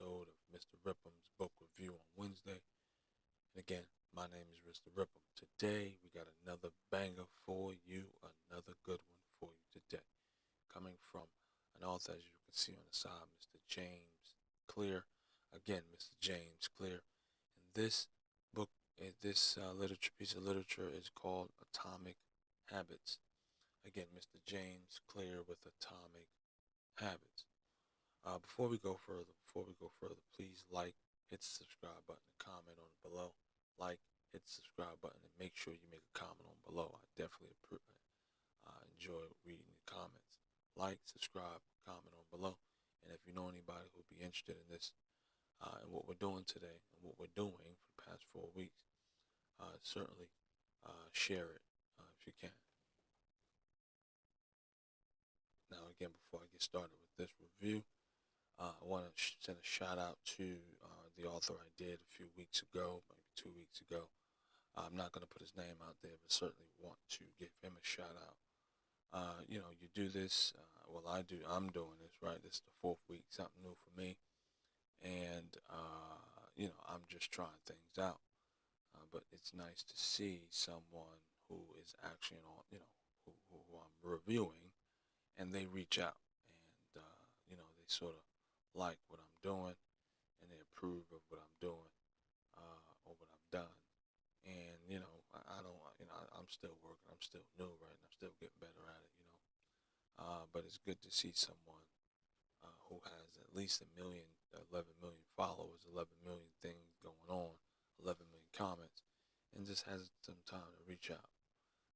episode of Mr. Ripham's book review on Wednesday. And again, my name is Mr. Ripham. Today, we got another banger for you, another good one for you today. Coming from an author, as you can see on the side, Mr. James Clear. Again, Mr. James Clear. And this book, this piece of literature is called Atomic Habits. Again, Mr. James Clear with Atomic Habits. Before we go further, please hit the subscribe button, and comment on it below. Hit the subscribe button, and make sure you make a comment on below. I definitely enjoy reading the comments. Subscribe, comment on below. And if you know anybody who would be interested in this, and what we're doing today, and what we're doing for the past 4 weeks, certainly share it if you can. Now, again, before I get started with this review, I want to send a shout out to the author I did a few weeks ago, maybe 2 weeks ago. I'm not going to put his name out there, but certainly want to give him a shout out. You do this, I do, I'm doing this, right? This is the 4th week, something new for me. And, I'm just trying things out. But it's nice to see someone who is actually on, who I'm reviewing, and they reach out and, they sort of like what I'm doing, and they approve of what I'm doing, or what I've done. And, I don't, I'm still working, I'm still new, right? And I'm still getting better at it, but it's good to see someone who has at least 11 million followers, 11 million things going on, 11 million comments, and just has some time to reach out.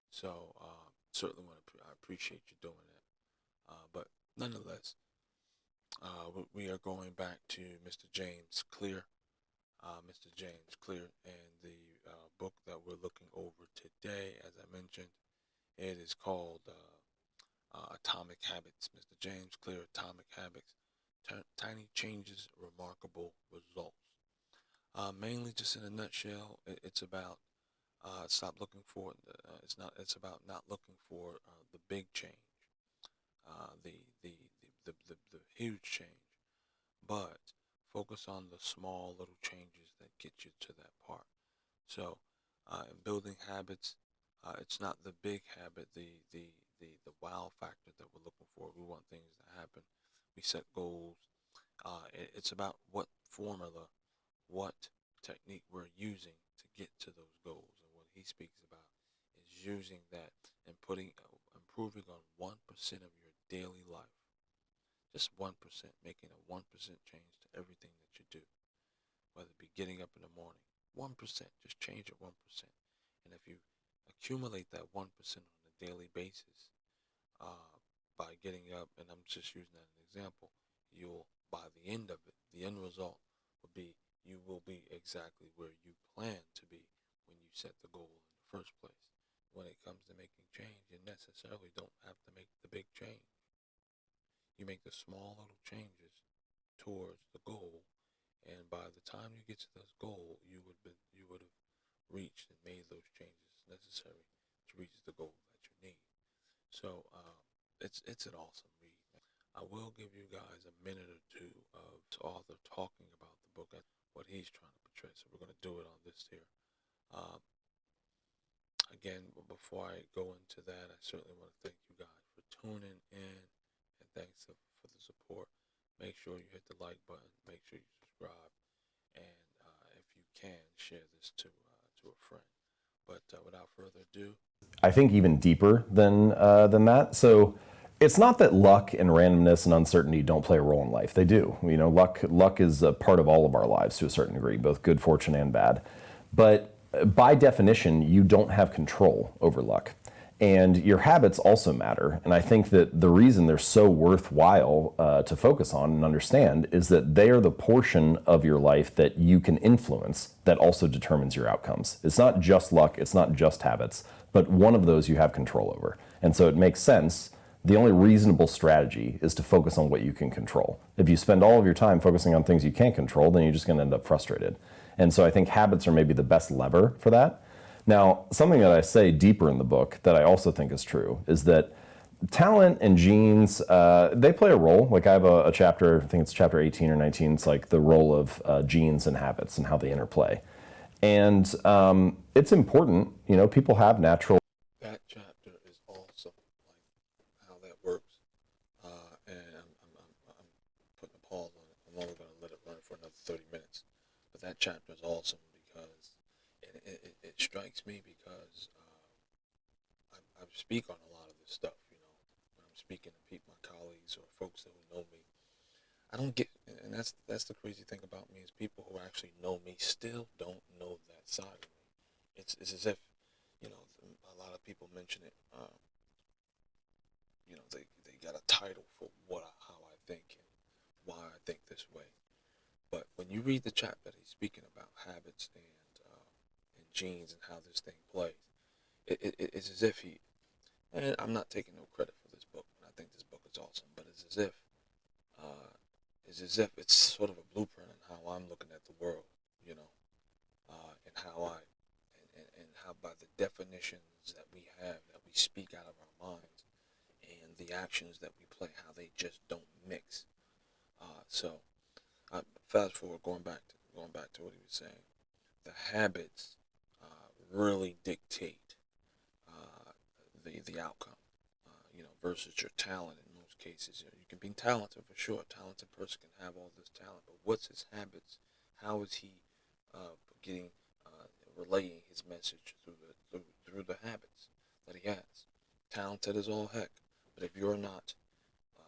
So, certainly I appreciate you doing that. But nonetheless, we are going back to Mr. James Clear. Mr. James Clear, and the book that we're looking over today, as I mentioned, it is called Atomic Habits. Mr. James Clear, Atomic Habits. Tiny changes, remarkable results. Mainly, just in a nutshell, it's about stop looking for. It's about not looking for the big change, the huge change, but focus on the small little changes that get you to that part. So, in building habits, it's not the big habit, the wow factor that we're looking for. We want things to happen. We set goals. It's about what formula, what technique we're using to get to those goals. And what he speaks about is using that and improving on 1% of your daily life. Just 1%, making a 1% change to everything that you do. Whether it be getting up in the morning, 1%, just change it 1%. And if you accumulate that 1% on a daily basis, by getting up, and I'm just using that as an example, by the end of it, the end result will be, you will be exactly where you plan to be when you set the goal in the first place. When it comes to making change, you necessarily don't have to make the big change. You make the small little changes towards the goal, and by the time you get to this goal, you would have reached and made those changes necessary to reach the goal that you need. So it's an awesome read. I will give you guys a minute or two of the author talking about the book and what he's trying to portray. So we're going to do it on this here. Again, before I go into that, I certainly want to thank you guys for tuning in, and thanks for the support. Make sure you hit the like button. Make sure you subscribe, and if you can, share this to a friend. But without further ado, I think even deeper than that. So it's not that luck and randomness and uncertainty don't play a role in life. They do. Luck is a part of all of our lives to a certain degree, both good fortune and bad. But by definition, you don't have control over luck. And your habits also matter. And I think that the reason they're so worthwhile to focus on and understand is that they are the portion of your life that you can influence that also determines your outcomes. It's not just luck, it's not just habits, but one of those you have control over. And so it makes sense. The only reasonable strategy is to focus on what you can control. If you spend all of your time focusing on things you can't control, then you're just going to end up frustrated. And so I think habits are maybe the best lever for that. Now, something that I say deeper in the book that I also think is true is that talent and genes, they play a role. Like I have a chapter, I think it's chapter 18 or 19. It's like the role of genes and habits and how they interplay. And it's important, people have natural. That chapter is awesome, like how that works. And I'm putting a pause on it. I'm only going to let it run for another 30 minutes. But that chapter is awesome because it strikes me because I speak on a lot of this stuff, when I'm speaking to people, my colleagues or folks that who know me. I don't get, and that's the crazy thing about me is people who actually know me still don't know that side of me. It's as if, a lot of people mention it. They got a title for how I think and why I think this way. But when you read the chapter that he's speaking about habits and genes and how this thing plays, it's as if he, and I'm not taking no credit for this book. I think this book is awesome, but uh, it's as if it's sort of a blueprint on how I'm looking at the world, and how and how by the definitions that we have, that we speak out of our minds, and the actions that we play, how they just don't mix. So, fast forward, going back to what he was saying, the habits really dictate the outcome. Versus your talent in most cases. You can be talented for sure. A talented person can have all this talent, but what's his habits? How is he getting relaying his message through the habits that he has? Talented as all heck, but if you're not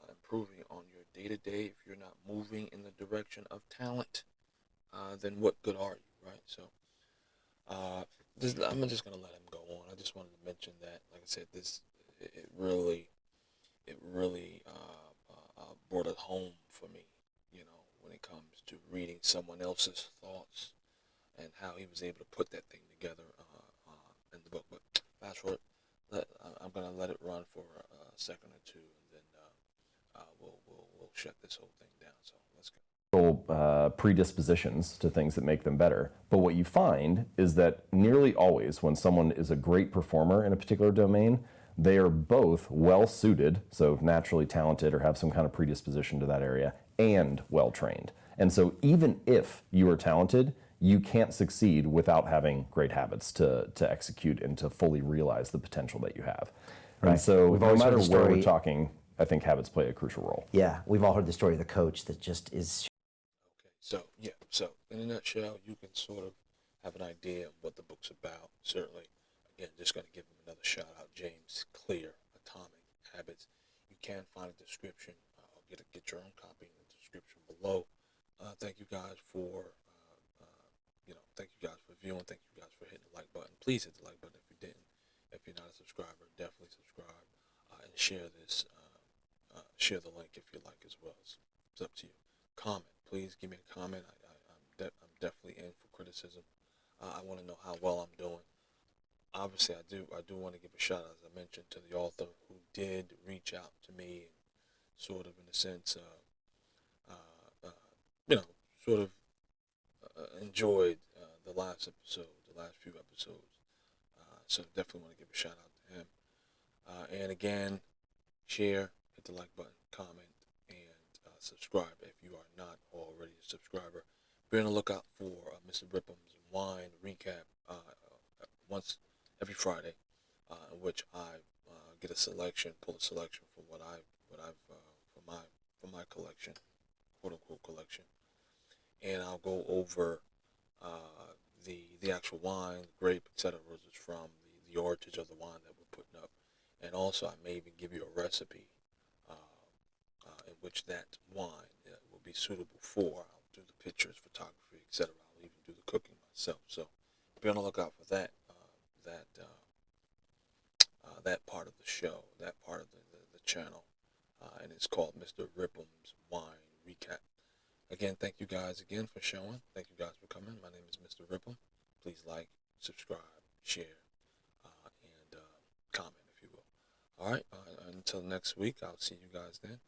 improving on your day to day, if you're not moving in the direction of talent, then what good are you, right? So, I'm just gonna let him go on. I just wanted to mention that, like I said, it really brought it home for me, when it comes to reading someone else's thoughts and how he was able to put that thing together in the book. But fast forward, I'm gonna let it run for a second or two, and then we'll shut this whole thing down. So let's go. Predispositions to things that make them better. But what you find is that nearly always when someone is a great performer in a particular domain, they are both well suited, so naturally talented or have some kind of predisposition to that area, and well trained. And so even if you are talented, you can't succeed without having great habits to execute and to fully realize the potential that you have. Right. And so no matter where we're talking, I think habits play a crucial role. Yeah, we've all heard the story of the coach that just is. Okay, so in a nutshell, you can sort of have an idea of what the book's about. Certainly, again, just going to give him another shout out, James Clear, Atomic Habits. You can find a description. Get your own copy in the description below. Thank you guys for thank you guys for viewing. Thank you guys for hitting the like button. Please hit the like button if you didn't. If you're not a subscriber, definitely subscribe and share this. Share the link if you like as well. It's up to you. Comment. Please give me a comment. I'm definitely in for criticism. I want to know how well I'm doing. Obviously, I do want to give a shout out, as I mentioned, to the author who did reach out to me and sort of, in a sense, sort of enjoyed the last few episodes. So definitely want to give a shout out to him. And again, share, hit the like button, comment, and subscribe if you are not already a subscriber. Be on the lookout for Mr. Ripham's wine recap once every Friday, in which I pull a selection from what I've from my collection, quote unquote collection, and I'll go over the actual wine, the grape, etc. from the origins of the wine that we're putting up, and also I may even give you a recipe in which that wine will be suitable for. I'll do the pictures, photography, etc. I'll even do the cooking myself. So be on the lookout for that that part of the show, that part of the channel, and it's called Mr. Ripham's Wine Recap. Again, thank you guys again for showing. Thank you guys for coming. My name is Mr. Ripham. Please like, subscribe, share, and comment if you will. All right. Until next week, I'll see you guys then.